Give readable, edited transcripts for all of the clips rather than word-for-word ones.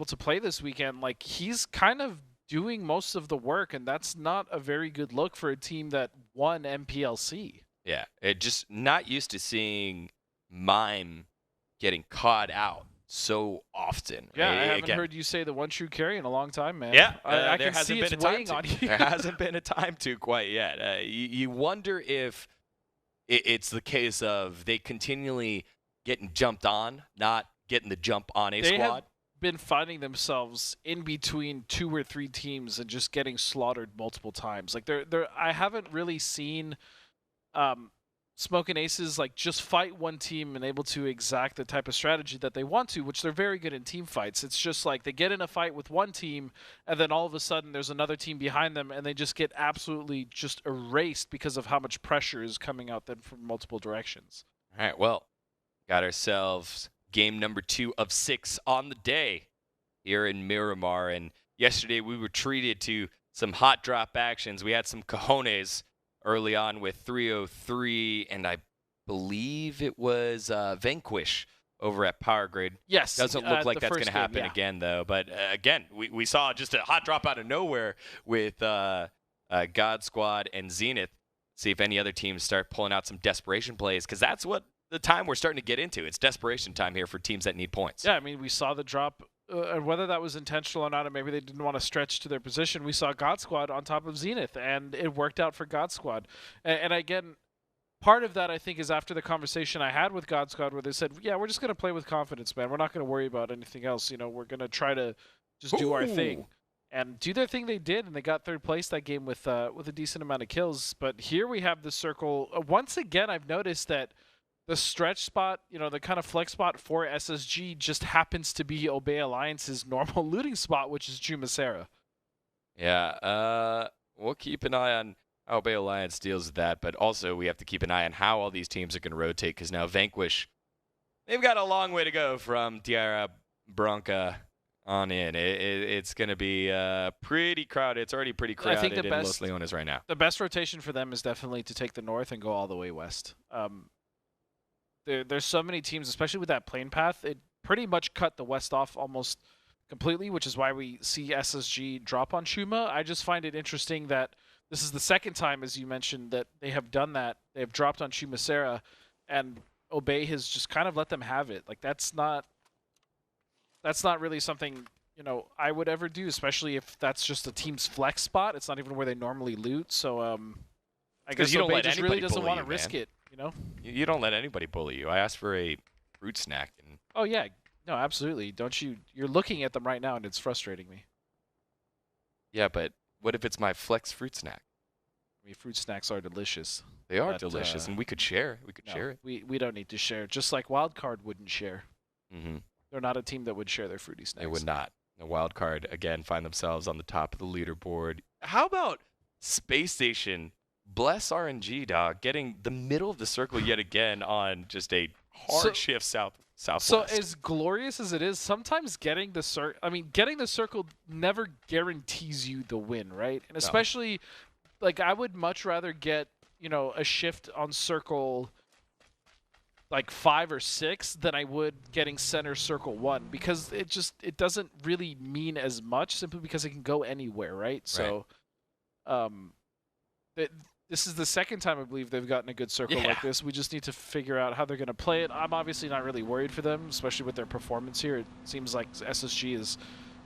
able to play this weekend, like he's kind of doing most of the work, and that's not a very good look for a team that won MPLC. Yeah, it just not used to seeing Mime getting caught out so often. Yeah, I haven't Again, heard you say the one true carry in a long time, man. yeah, I there can hasn't see been it's a time weighing to. on you. There hasn't been a time to quite yet. You wonder if it's the case of they continually getting jumped on, not getting the jump on a They squad. have been finding themselves in between 2 or 3 teams and just getting slaughtered multiple times. Like they're I haven't really seen Smoking Aces like just fight one team and able to exact the type of strategy that they want to, which they're very good in team fights. It's just like they get in a fight with one team and then all of a sudden there's another team behind them and they just get absolutely just erased because of how much pressure is coming out then from multiple directions. All right, well, got ourselves game number 2 of 6 on the day here in Miramar. And yesterday we were treated to some hot drop actions. We had some cojones early on with 303, and I believe it was Vanquish over at Power Grid. Yes. Doesn't look like that's going to happen yeah. again, though. But again, we saw just a hot drop out of nowhere with God Squad and Zenith. See if any other teams start pulling out some desperation plays, because that's what the time we're starting to get into. It's desperation time here for teams that need points. Yeah, I mean, we saw the drop, and whether that was intentional or not, or maybe they didn't want to stretch to their position, we saw God Squad on top of Zenith, and it worked out for God Squad. And again, part of that, I think, is after the conversation I had with God Squad where they said, yeah, we're just going to play with confidence, man. We're not going to worry about anything else. You know, we're going to try to just do our thing. And do their thing they did, and they got third place that game with a decent amount of kills. But here we have the circle. Once again, I've noticed that the stretch spot, you know, the kind of flex spot for SSG just happens to be Obey Alliance's normal looting spot, which is Jumasera. Yeah, we'll keep an eye on how Obey Alliance deals with that, but also we have to keep an eye on how all these teams are going to rotate, because now Vanquish, they've got a long way to go from Tierra Bronca on in. It's going to be pretty crowded. It's already pretty crowded in Los Leones right now. The best rotation for them is definitely to take the north and go all the way west. There's so many teams, especially with that plane path, it pretty much cut the west off almost completely, which is why we see SSG drop on Shuma. I just find it interesting that this is the second time, as you mentioned, that they have done that. They have dropped on Shumasera, and Obey has just kind of let them have it. Like that's not really something, you know, I would ever do, especially if that's just a team's flex spot. It's not even where they normally loot. So I guess Obey just really doesn't want to risk it. You know, you don't let anybody bully you. I asked for a fruit snack, and oh yeah, no, absolutely. Don't you? You're looking at them right now, and it's frustrating me. Yeah, but what if it's my flex fruit snack? I mean, fruit snacks are delicious. They are delicious, and we could share. We could share it. We don't need to share. Just like Wildcard wouldn't share. Mm-hmm. They're not a team that would share their fruity snacks. They would not. The Wildcard again find themselves on the top of the leaderboard. How about Space Station? Bless RNG, dog, getting the middle of the circle yet again on just a hard shift southwest. So as glorious as it is, sometimes getting the circle never guarantees you the win, right? And especially, like, I would much rather get, you know, a shift on circle like 5 or 6 than I would getting center circle 1, because it doesn't really mean as much simply because it can go anywhere, right? So, this is the second time I believe they've gotten a good circle like this. We just need to figure out how they're going to play it. I'm obviously not really worried for them, especially with their performance here. It seems like SSG is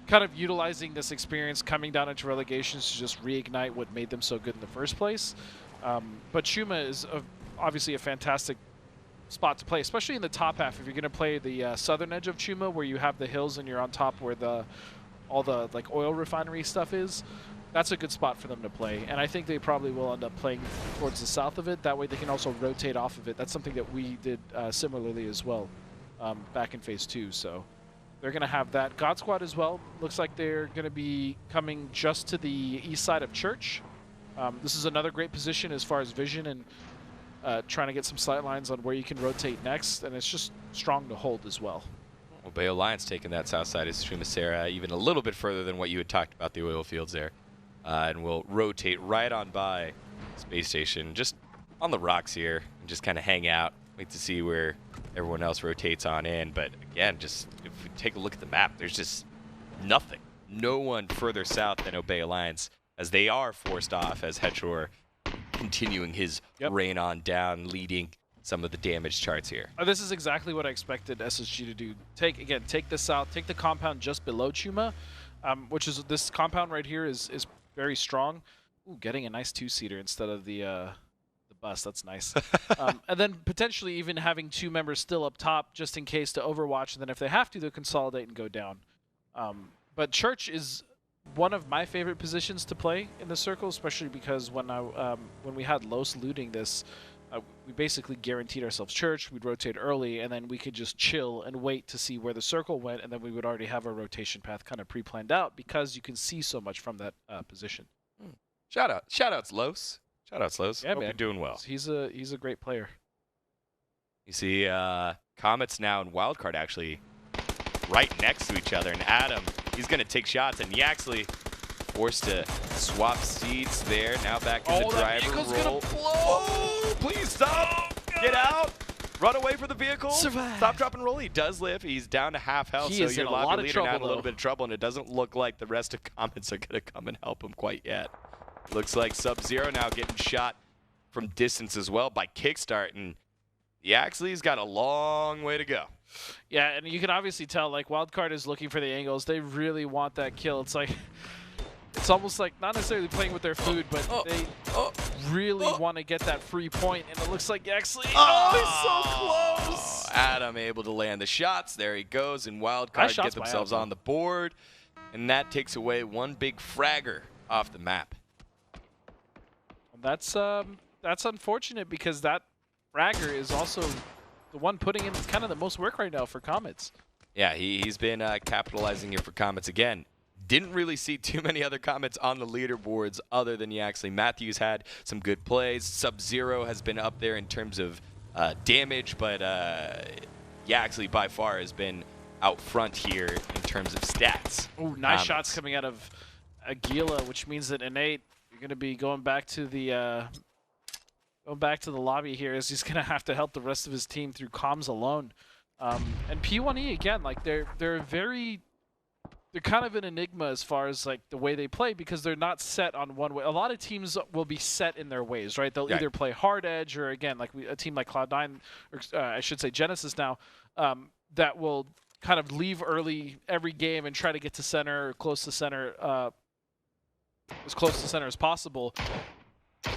kind of utilizing this experience coming down into relegations to just reignite what made them so good in the first place. But Shuma is obviously a fantastic spot to play, especially in the top half. If you're going to play the southern edge of Shuma, where you have the hills and you're on top where all the like oil refinery stuff is, that's a good spot for them to play. And I think they probably will end up playing towards the south of it. That way they can also rotate off of it. That's something that we did similarly as well back in Phase 2. So they're going to have that. God Squad as well. Looks like they're going to be coming just to the east side of Church. This is another great position as far as vision and trying to get some sight lines on where you can rotate next. And it's just strong to hold as well. Obey Alliance taking that south side of Shumasera even a little bit further than what you had talked about the oil fields there. And we'll rotate right on by Space Station, just on the rocks here, and just kind of hang out, wait to see where everyone else rotates on in. But again, just if we take a look at the map, there's just nothing. No one further south than Obey Alliance, as they are forced off as Hetchor continuing his reign on down, leading some of the damage charts here. This is exactly what I expected SSG to do. Take the south, take the compound just below Chuma, which is this compound right here is very strong. Ooh, getting a nice two-seater instead of the bus. That's nice. And then potentially even having 2 members still up top just in case to overwatch, and then if they have to, they'll consolidate and go down. But Church is one of my favorite positions to play in the circle, especially because when we had Los looting this, we basically guaranteed ourselves Church. We'd rotate early, and then we could just chill and wait to see where the circle went, and then we would already have our rotation path kind of pre-planned out because you can see so much from that position. Shoutouts, Los. Shoutouts, Los. Yeah, Hope man. you're doing well. He's a great player. You see Comets now and Wildcard actually right next to each other, and Adam, he's going to take shots, and Yaxley forced to swap seats there. Now back in the driver vehicle's role. Gonna blow. Oh, please stop. Get out. Run away for the vehicle. Survive. Stop, drop, and roll. He does live. He's down to half health, He so is your in a lot lobby of leader trouble, now in a little though. bit of trouble, and it doesn't look like the rest of Comets are going to come and help him quite yet. Looks like Sub-Zero now getting shot from distance as well by Kickstart, and Yaxley's got a long way to go. Yeah, and you can obviously tell, like, Wildcard is looking for the angles. They really want that kill. It's like, it's almost like not necessarily playing with their food, but they really want to get that free point, and it looks like Yaxley. Oh, he's so close! Adam able to land the shots. There he goes, and Wildcard get themselves on the board, and that takes away one big fragger off the map. That's unfortunate because that fragger is also the one putting in kind of the most work right now for Comets. Yeah, he's been capitalizing here for Comets again. Didn't really see too many other Comets on the leaderboards other than Yaxley. Matthews had some good plays. Sub-Zero has been up there in terms of damage, but Yaxley by far has been out front here in terms of stats. Ooh, nice shots coming out of Aguila, which means that Innate, you're going to be going back to the lobby here, as he's going to have to help the rest of his team through comms alone. And P1E again, like they're kind of an enigma as far as like the way they play, because they're not set on one way. A lot of teams will be set in their ways, right? They'll either play hard edge, or again, like a team like Cloud9, or I should say Genesis now, that will kind of leave early every game and try to get to center or close to center, as close to center as possible.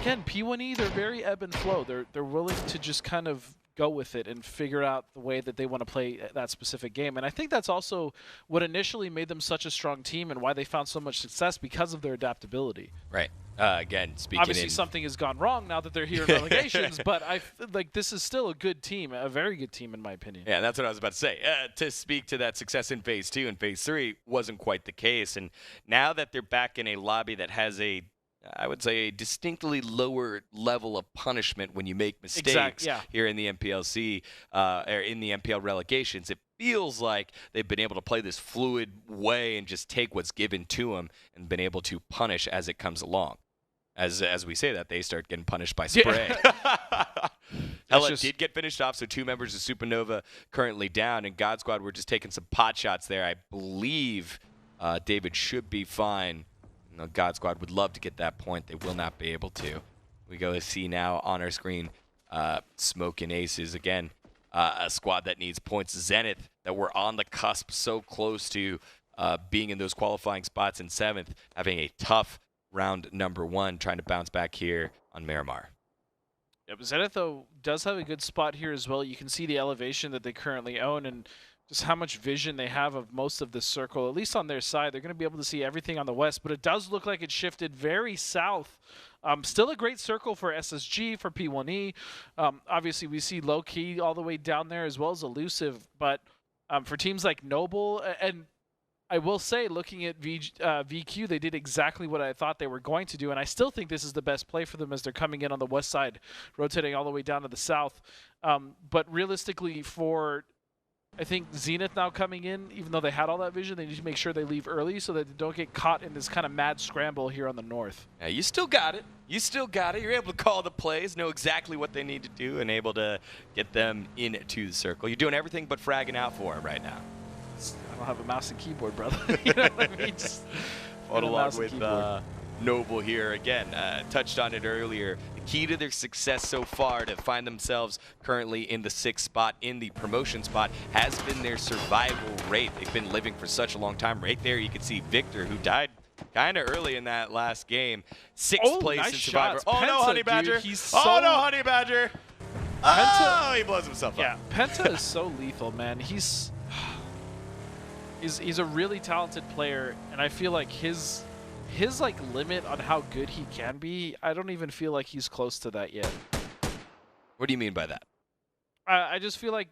Again, P1E, they're very ebb and flow. They're willing to just kind of go with it and figure out the way that they want to play that specific game. And I think that's also what initially made them such a strong team and why they found so much success, because of their adaptability. Right. Again, speaking obviously something has gone wrong now that they're here in relegations, but like this is still a good team, a very good team in my opinion. Yeah, that's what I was about to say. To speak to that success in Phase 2 and Phase 3 wasn't quite the case. And now that they're back in a lobby that has I would say a distinctly lower level of punishment when you make mistakes here in the MPLC, or in the NPL relegations, it feels like they've been able to play this fluid way and just take what's given to them and been able to punish as it comes along. As we say that, they start getting punished by spray. Hella did get finished off, so 2 members of Supernova currently down, and God Squad were just taking some pot shots there. I believe David should be fine. God Squad would love to get that point. They will not be able to. We go to see now on our screen, Smoking Aces again, a squad that needs points. Zenith, that we're on the cusp, so close to being in those qualifying spots in 7th, having a tough round number 1, trying to bounce back here on Miramar. Yep, Zenith, though, does have a good spot here as well. You can see the elevation that they currently own and just how much vision they have of most of the circle, at least on their side. They're going to be able to see everything on the west, but it does look like it shifted very south. Still a great circle for SSG, for P1E. Obviously, we see low-key all the way down there, as well as elusive, but for teams like Noble, and I will say, looking at VQ, they did exactly what I thought they were going to do, and I still think this is the best play for them as they're coming in on the west side, rotating all the way down to the south. But realistically, for I think Zenith now coming in, even though they had all that vision, they need to make sure they leave early so that they don't get caught in this kind of mad scramble here on the north. Yeah, you still got it. You still got it. You're able to call the plays, know exactly what they need to do, and able to get them into the circle. You're doing everything but fragging out for them right now. don't have a mouse and keyboard, brother. You know what I mean? Just Followed a along mouse and with keyboard. Noble here again. Touched on it earlier. The key to their success so far to find themselves currently in the 6th spot, in the promotion spot, has been their survival rate. They've been living for such a long time. Right there you can see Victor, who died kind of early in that last game. 6th place nice in Survivor. shots. Oh, Penta, no, Honey Badger. dude, he's Oh, so- no, Honey Badger. Penta- Oh, he blows himself Yeah, up. Penta is so lethal, man. He's a really talented player, and I feel like his like limit on how good he can be, I don't even feel like he's close to that yet. What do you mean by that? I just feel like,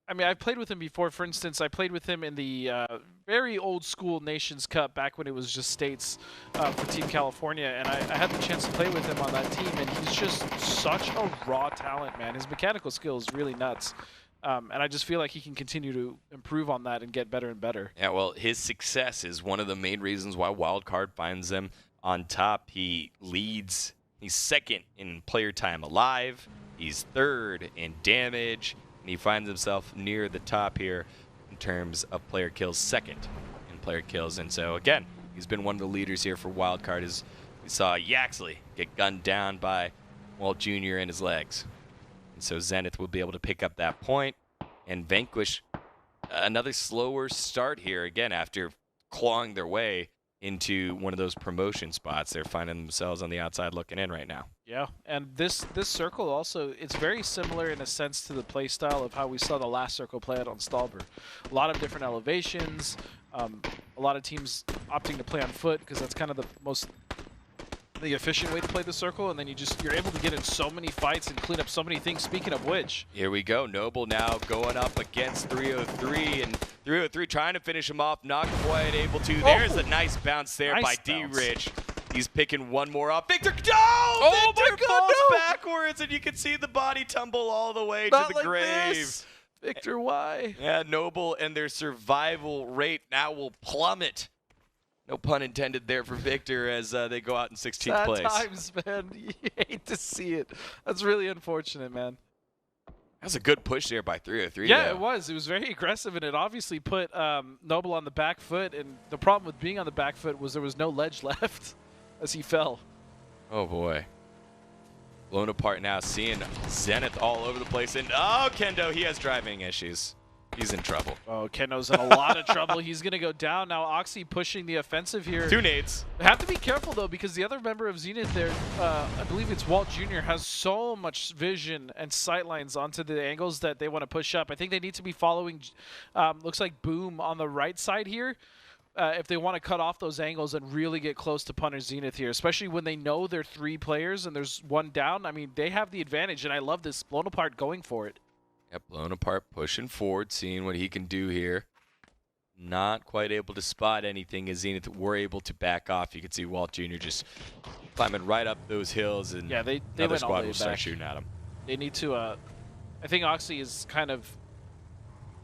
I mean, I've played with him before. For instance, I played with him in the very old school Nations Cup back when it was just states for Team California, and I had the chance to play with him on that team, and he's just such a raw talent, man. His mechanical skill is really nuts. And I just feel like he can continue to improve on that and get better and better. Yeah, well, his success is one of the main reasons why Wildcard finds him on top. He leads. He's 2nd in player time alive. He's 3rd in damage. And he finds himself near the top here in terms of player kills, 2nd in player kills. And so, again, he's been one of the leaders here for Wildcard. As we saw Yaxley get gunned down by Walt Jr. and his legs. And so Zenith will be able to pick up that point and vanquish another slower start here again after clawing their way into one of those promotion spots. They're finding themselves on the outside looking in right now. Yeah, and this circle also, it's very similar in a sense to the play style of how we saw the last circle play out on Stalber. A lot of different elevations, a lot of teams opting to play on foot because that's kind of the efficient way to play the circle, and then you're able to get in so many fights and clean up so many things. Speaking of which, here we go. Noble now going up against 303, and 303 trying to finish him off, not quite able to. There's a nice bounce there by D-Rich. He's picking one more off. Victor, Victor falls backwards, and you can see the body tumble all the way to the grave. Victor, why? Yeah, Noble and their survival rate now will plummet. No pun intended there for Victor as they go out in 16th place. Times, man. You hate to see it. That's really unfortunate, man. That was a good push there by 303. Yeah, though. it was. It was very aggressive, and it obviously put Noble on the back foot. And the problem with being on the back foot was there was no ledge left as he fell. Oh, boy. Blown apart now, seeing Zenith all over the place. And, oh, Kendo, he has driving issues. He's in trouble. Oh, Kendo's in a lot of trouble. He's going to go down. Now Oxy pushing the offensive here. 2 nades. Have to be careful, though, because the other member of Zenith there, I believe it's Walt Jr., has so much vision and sight lines onto the angles that they want to push up. I think they need to be following, looks like Boom on the right side here, if they want to cut off those angles and really get close to Punter Zenith here, especially when they know they're 3 players and there's 1 down. I mean, they have the advantage, and I love this Blown Apart going for it. Yep, Blown Apart pushing forward, seeing what he can do here. Not quite able to spot anything as Zenith were able to back off. You can see Walt Jr. just climbing right up those hills, and yeah, they another went all squad the way will start back. shooting at him. They need to, I think Oxy is kind of,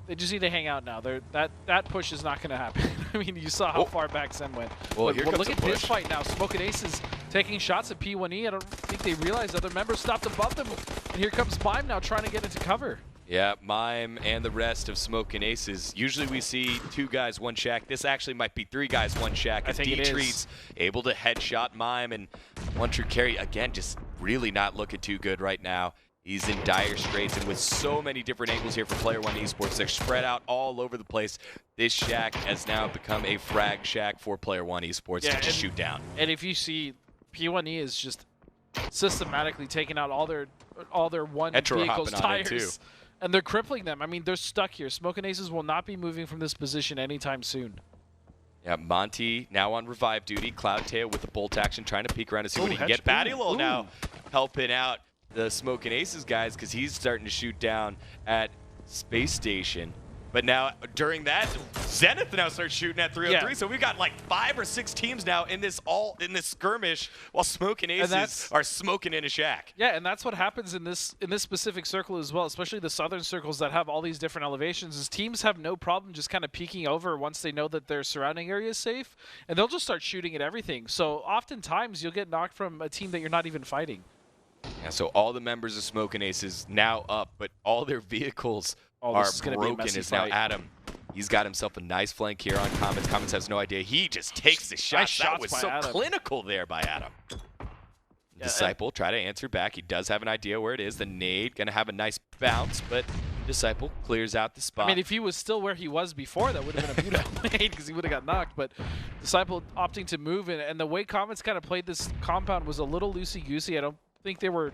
they just need to hang out now. That push is not going to happen. I mean, you saw how far back Zen went. Well, but here comes look a at this push. fight now. Smokin' Ace is taking shots at P1E. I don't think they realize other members stopped above them. And here comes Mime now trying to get into cover. Yeah, Mime and the rest of Smokin' Aces. Usually we see 2 guys, 1 shack. This actually might be 3 guys, 1 shack. I As think it is. D-Treats able to headshot Mime, and One True Carry, again, just really not looking too good right now. He's in dire straits, and with so many different angles here for Player One Esports, they're spread out all over the place. This shack has now become a frag shack for Player One Esports to just shoot down. And if you see, P1E is just systematically taking out all their one Etro vehicle's hopping on it, tires. too. And they're crippling them. I mean, they're stuck here. Smokin' Aces will not be moving from this position anytime soon. Yeah, Monty now on revive duty. Cloudtail with the bolt action, trying to peek around to see what he can get. Ooh, Badilol now helping out the Smokin' Aces guys because he's starting to shoot down at Space Station. But now, during that, Zenith now starts shooting at 303. Yeah. So we've got like 5 or 6 teams now in this skirmish, while Smokin' Aces are smoking in a shack. Yeah, and that's what happens in this specific circle as well, especially the southern circles that have all these different elevations, is teams have no problem just kind of peeking over once they know that their surrounding area is safe, and they'll just start shooting at everything. So oftentimes you'll get knocked from a team that you're not even fighting. Yeah, so all the members of Smokin' Aces now up, but all their vehicles are this is gonna be a broken messy as now fight. Adam He's got himself a nice flank here on Comets. Comets has no idea. He just takes the shot. Nice That was by so Adam. clinical there by Adam. Yeah, Disciple try to answer back. He does have an idea where it is. The nade going to have a nice bounce, but Disciple clears out the spot. I mean, if he was still where he was before, that would have been a beautiful nade because he would have got knocked. But Disciple opting to move, and the way Comets kind of played this compound was a little loosey-goosey. I don't think they were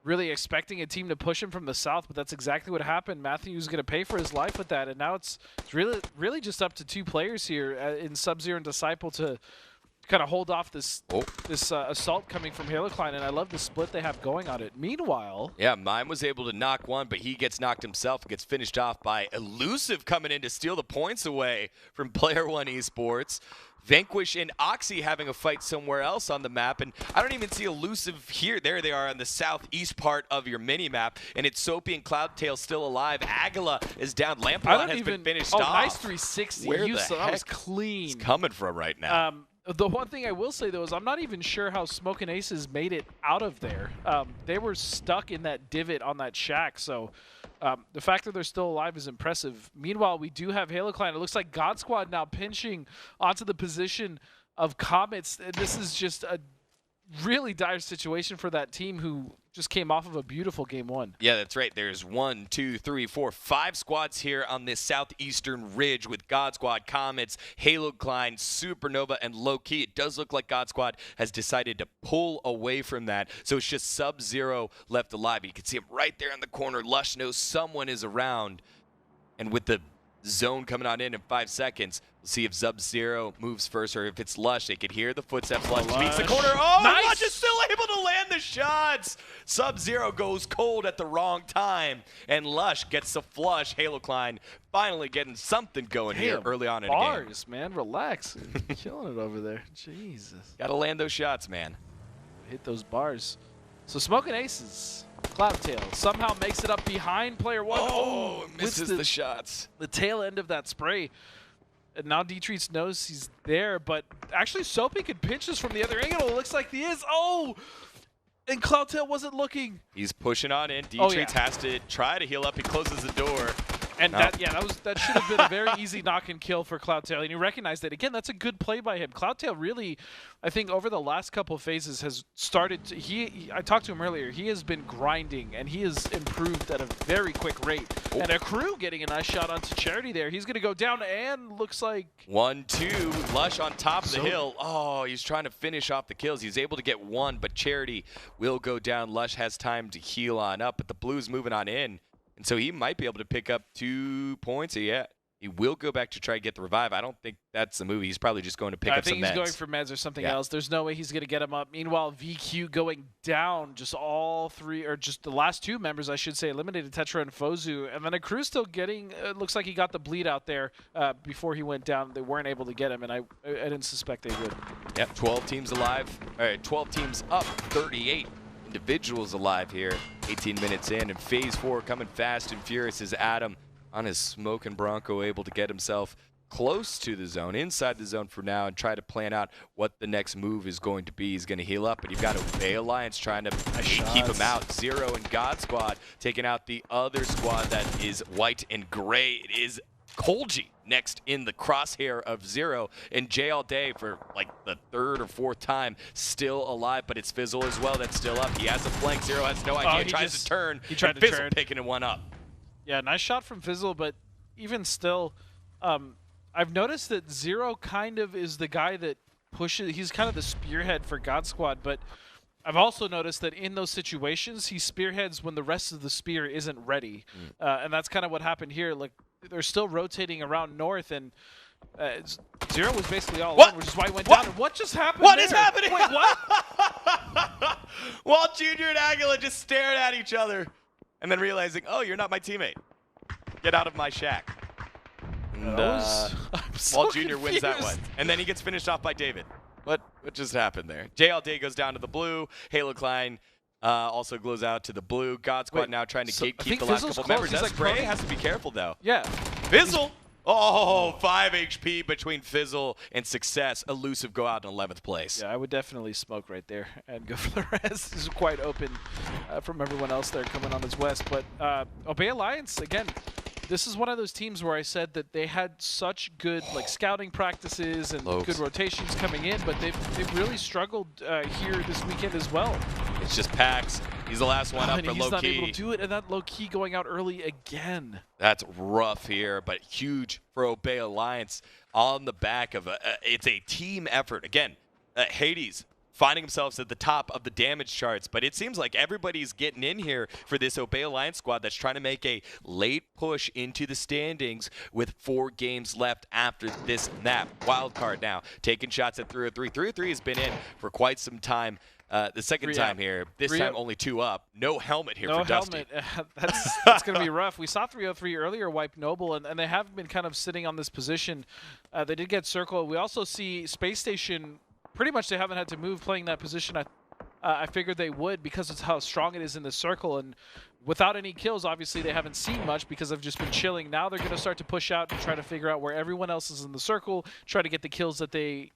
really expecting a team to push him from the south, but that's exactly what happened. Matthew's going to pay for his life with that, and now it's really just up to 2 players here in Sub-Zero and Disciple to kind of hold off this assault coming from Halocline, and I love the split they have going on it. Meanwhile, yeah, Mime was able to knock one, but he gets knocked himself. Gets finished off by Elusive coming in to steal the points away from Player One Esports. Vanquish and Oxy having a fight somewhere else on the map, and I don't even see Elusive here. There they are on the southeast part of your mini-map, and it's Soapy and Cloudtail still alive. Agila is down. Lamplot has been finished off. Nice 360. Where the that heck was clean. He's coming from right now? The one thing I will say, though, is I'm not even sure how Smoke and Aces made it out of there. They were stuck in that divot on that shack, so the fact that they're still alive is impressive. Meanwhile, we do have Halocline. It looks like God Squad now pinching onto the position of Comets. And this is just a really dire situation for that team who just came off of a beautiful game 1. Yeah, that's right. There's 1, 2, 3, 4, 5 squads here on this southeastern ridge with God Squad, Comets, Halocline, Supernova, and Low Key. It does look like God Squad has decided to pull away from that, so it's just Sub-Zero left alive. You can see him right there in the corner. Lush knows someone is around, and with the zone coming on in 5 seconds, we'll see if Sub-Zero moves first or if it's Lush. They could hear the footsteps. Lush beats the corner. Oh, nice. Lush is still able to land the shots. Sub-Zero goes cold at the wrong time, and Lush gets the flush. Halocline finally getting something going here early on in the game. Bars, man. Relax. Killing it over there. Jesus. Got to land those shots, man. Hit those bars. So Smoke and Aces. Cloudtail somehow makes it up behind Player One. Oh, misses the shots. The tail end of that spray. And now D-Treats knows he's there, but actually Soapy could pinch this from the other angle. It looks like he is. Oh! And Cloudtail wasn't looking. He's pushing on in. D-Treats has to try to heal up. He closes the door. And that should have been a very easy knock and kill for Cloudtail, and you recognize that. Again, that's a good play by him. Cloudtail really, I think, over the last couple of phases has started to, I talked to him earlier, he has been grinding, and he has improved at a very quick rate. Oh. And a crew getting a nice shot onto Charity there. He's going to go down, and looks like 1, 2, Lush on top of the hill. Oh, he's trying to finish off the kills. He's able to get 1, but Charity will go down. Lush has time to heal on up, but the Blues moving on in. And so he might be able to pick up 2 points. Yeah, he will go back to try to get the revive. I don't think that's the move. He's probably just going to pick up some meds. I think he's going for meds or something else. There's no way he's going to get him up. Meanwhile, VQ going down. Just all 3, or just the last 2 members, I should say, eliminated Tetra and Fozu. And then a crew still getting, it looks like he got the bleed out there before he went down. They weren't able to get him, and I didn't suspect they would. Yep, 12 teams alive. All right, 12 teams up, 38. Individuals alive here, 18 minutes in, and phase 4 coming fast and furious as Adam on his smoking Bronco able to get himself close to the zone, inside the zone for now, and try to plan out what the next move is going to be. He's going to heal up, but you've got Obey Alliance trying to keep him out. Zero and God Squad taking out the other squad that is white and gray. It is Kolji next in the crosshair of Zero, and Jay all day for like the 3rd or 4th time still alive, but it's Fizzle as well that's still up. He has a flank. Zero has no idea. He tries to turn. He tried to Fizzle turn. Picking one up. Yeah, nice shot from Fizzle, but even still, I've noticed that Zero kind of is the guy that pushes. He's kind of the spearhead for God Squad, but I've also noticed that in those situations, he spearheads when the rest of the spear isn't ready, and that's kind of what happened here. Like, they're still rotating around north, and Zero was basically all alone, which is why he went down. And what just happened? What is happening? Wait, what? While Junior and Aguila just stared at each other, and then realizing, oh, you're not my teammate. Get out of my shack. And Wall Junior wins that one, and then he gets finished off by David. What just happened there? Jay all day goes down to the blue. Halocline also glows out to the blue. God Squad now trying to keep the last couple members. That spray has to be careful, though. Yeah. Fizzle. Oh, 5 HP between Fizzle and Success. Elusive go out in 11th place. Yeah, I would definitely smoke right there and go for the rest. This is quite open from everyone else there coming on this west. But Obey Alliance, again, this is one of those teams where I said that they had such good scouting practices and good rotations coming in, but they've really struggled here this weekend as well. It's just Pax. He's the last one up for Low-Key. Low-Key. He's not able to do it, and that Low-Key going out early again. That's rough here, but huge for Obey Alliance on the back of it's a team effort. Again, Hades finding themselves at the top of the damage charts, but it seems like everybody's getting in here for this Obey Alliance squad that's trying to make a late push into the standings with 4 games left after this nap. Wild card now, taking shots at 303. 303 has been in for quite some time. The second time here, this time only 2 up. No helmet here for Dusty. No helmet. That's going to be rough. We saw 303 earlier wipe Noble, and they have been kind of sitting on this position. They did get circled. We also see Space Station, pretty much they haven't had to move playing that position. I figured they would because of how strong it is in the circle. And without any kills, obviously, they haven't seen much because they've just been chilling. Now they're going to start to push out and try to figure out where everyone else is in the circle, try to get the kills that they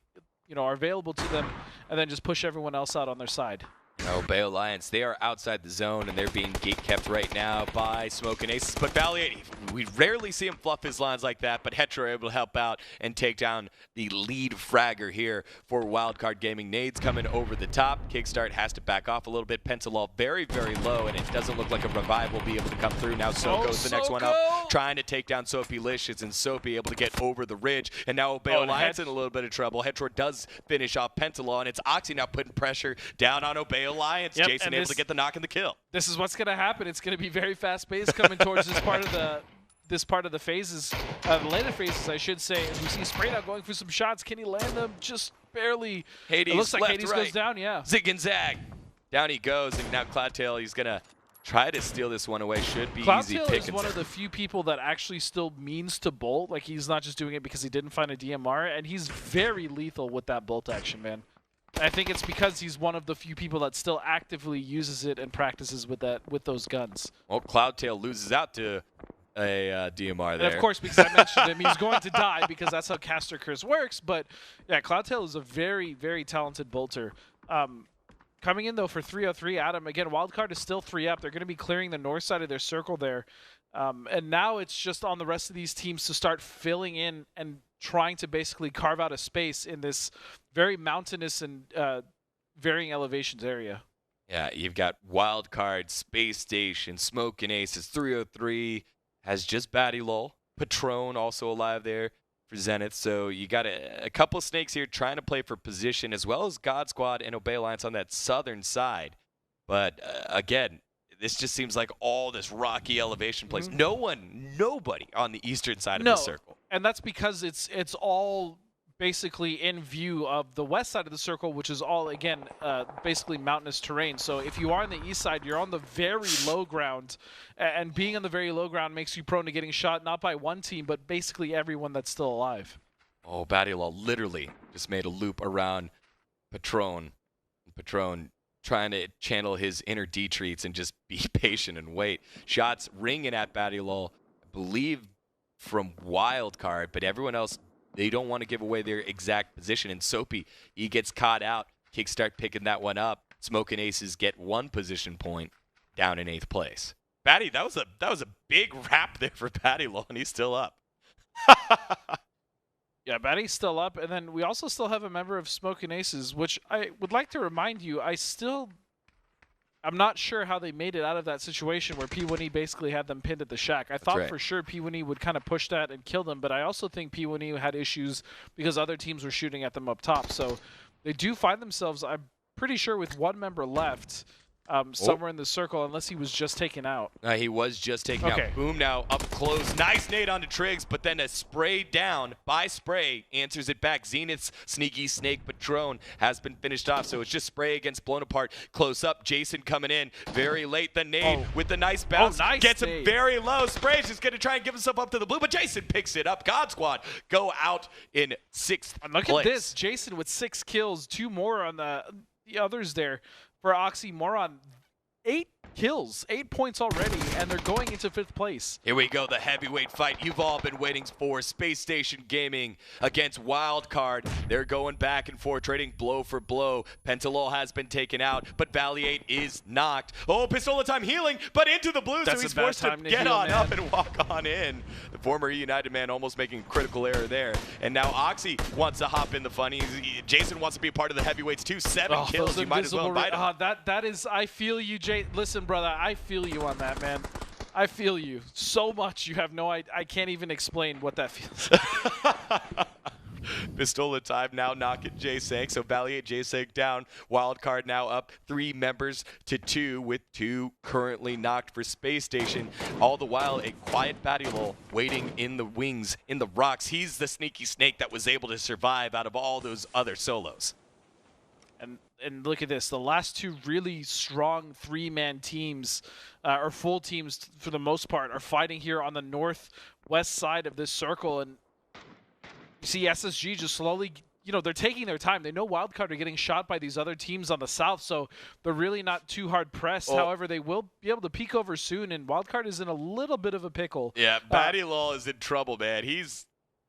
are available to them, and then just push everyone else out on their side. Obey Alliance, they are outside the zone, and they're being gate-kept right now by Smoke and Aces. But Valiant, we rarely see him fluff his lines like that, but Hetro able to help out and take down the lead fragger here for Wildcard Gaming. Nades coming over the top. Kickstart has to back off a little bit. Pentalol very, very low, and it doesn't look like a revive will be able to come through. Now Soko's the next one up, trying to take down Soapy Licious, and Soapy able to get over the ridge. And now Obey Alliance in a little bit of trouble. Hetro does finish off Pentalol, and it's Oxy now putting pressure down on Obey Alliance. Yep, Jason able to get the knock and the kill. This is what's going to happen. It's going to be very fast-paced coming towards this part of the phases, the later phases, I should say. As we see Spray now going for some shots. Can he land them? Just barely. Hades, it looks like left, Hades right. goes down. Yeah. Zig and zag. Down he goes, and now Cloudtail, he's gonna try to steal this one away. Should be easy Cloudtail pickings. is one of the few people that actually still means to bolt. Like, he's not just doing it because he didn't find a DMR, and he's very lethal with that bolt action, man. I think it's because he's one of the few people that still actively uses it and practices with those guns. Well, Cloudtail loses out to a DMR there. And of course, because I mentioned him, he's going to die because that's how Caster Curse works. But yeah, Cloudtail is a very, very talented bolter. Coming in though for 303, Adam, again, Wildcard is still 3 up. They're going to be clearing the north side of their circle there. And now it's just on the rest of these teams to start filling in and trying to basically carve out a space in this very mountainous and varying elevations area. Yeah, you've got Wildcard, Space Station, Smoke and Aces. 303 has just Batty Lol. Patron also alive there for Zenith. So you got a couple of snakes here trying to play for position, as well as God Squad and Obey Alliance on that southern side. But again, this just seems like all this rocky elevation place. Nobody on the eastern side of the circle. And that's because it's all basically in view of the west side of the circle, which is all, again, basically mountainous terrain. So if you are on the east side, you're on the very low ground. And being on the very low ground makes you prone to getting shot, not by one team, but basically everyone that's still alive. Oh, Battylaw literally just made a loop around Patron. Patron trying to channel his inner D-treats and just be patient and wait. Shots ringing at Battylaw, I believe, from Wildcard, but everyone else, they don't want to give away their exact position. And Soapy, he gets caught out. Kickstart picking that one up. Smoke and Aces get 1 position point down in 8th place. Batty, that was a big wrap there for Battylaw, and he's still up. Yeah, Batty's still up, and then we also still have a member of Smoke and Aces, which I would like to remind you, I'm not sure how they made it out of that situation where P1E basically had them pinned at the shack. I thought for sure P1E would kind of push that and kill them, but I also think P1E had issues because other teams were shooting at them up top. So they do find themselves, I'm pretty sure, with 1 member left somewhere in the circle, unless he was just taken out. He was just taken out. Boom now up close. Nice nade onto Triggs, but then a spray down by Spray answers it back. Zenith's sneaky snake Patron has been finished off, so it's just Spray against Blown Apart. Close up, Jason coming in very late. The nade with the nice bounce. Gets him very low. Spray's just going to try and give himself up to the blue, but Jason picks it up. God Squad go out in 6th place. Look at this. Jason with 6 kills, 2 more on the others there. For Oxymoron, 8 kills, 8 points already, and they're going into 5th place. Here we go, the heavyweight fight you've all been waiting for. Space Station Gaming against Wildcard. They're going back and forth, trading blow for blow. Pentalol has been taken out, but Valiate is knocked. Oh, Pistola time healing, but into the blue, so he's forced to get on up and walk on in. The former United man almost making a critical error there. And now Oxy wants to hop in the funny. Jason wants to be a part of the heavyweights too. 7 kills, you might as well invite him. That is, I feel you, Jay. Listen, brother, I feel you on that, man. I feel you so much. You have no idea. I can't even explain what that feels like. Pistola time now knocking J-Sank. So Valiant J-Sank down. Wildcard now up 3 members to 2 with 2 currently knocked for Space Station. All the while, a quiet Batulol waiting in the wings, in the rocks. He's the sneaky snake that was able to survive out of all those other solos. And look at this. The last 2 really strong 3-man teams, or full teams for the most part, are fighting here on the northwest side of this circle. And you see SSG just slowly, they're taking their time. They know Wildcard are getting shot by these other teams on the south, so they're really not too hard pressed. However, they will be able to peek over soon, and Wildcard is in a little bit of a pickle. Yeah, Batulol is in trouble, man.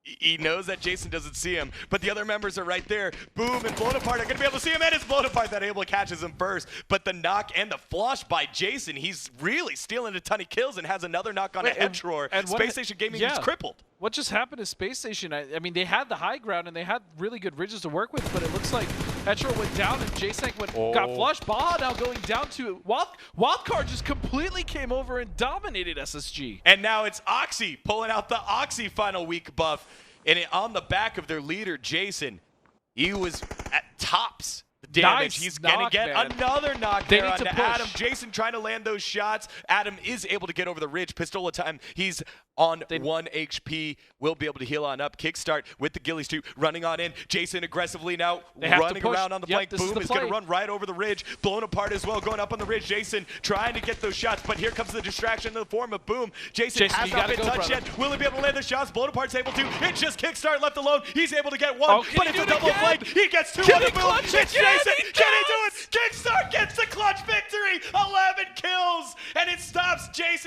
He knows that Jason doesn't see him, but the other members are right there. Boom and Blown Apart are going to be able to see him, and it's Blown Apart that able to catches him first. But the knock and the flush by Jason, he's really stealing a ton of kills and has another knock on a Hetror. And Space Station Gaming is crippled. What just happened to Space Station? I mean, they had the high ground and they had really good ridges to work with, but it looks like Hetror went down and J-Sank got flushed. Baja now going down to Wildcard just completely came over and dominated SSG. And now it's Oxy pulling out the Oxy final week buff. And on the back of their leader, Jason, he was at tops. The damage. He's going to get another knock there onto Adam. Jason trying to land those shots. Adam is able to get over the ridge. Pistola time. He's on 1 HP. Will be able to heal on up. Kickstart with the Gillies too. Running on in. Jason aggressively now running around on the flank. Boom is going to run right over the ridge. Blown Apart as well. Going up on the ridge. Jason trying to get those shots. But here comes the distraction in the form of Boom. Jason has not been touched yet. Will he be able to land the shots? Blown Apart's able to. It's just Kickstart left alone. He's able to get 1. But it's a double flank. He gets 2 on the Boom. It's Jason. Can he do it? Kickstart gets the clutch victory. 11 kills. And it stops Jason.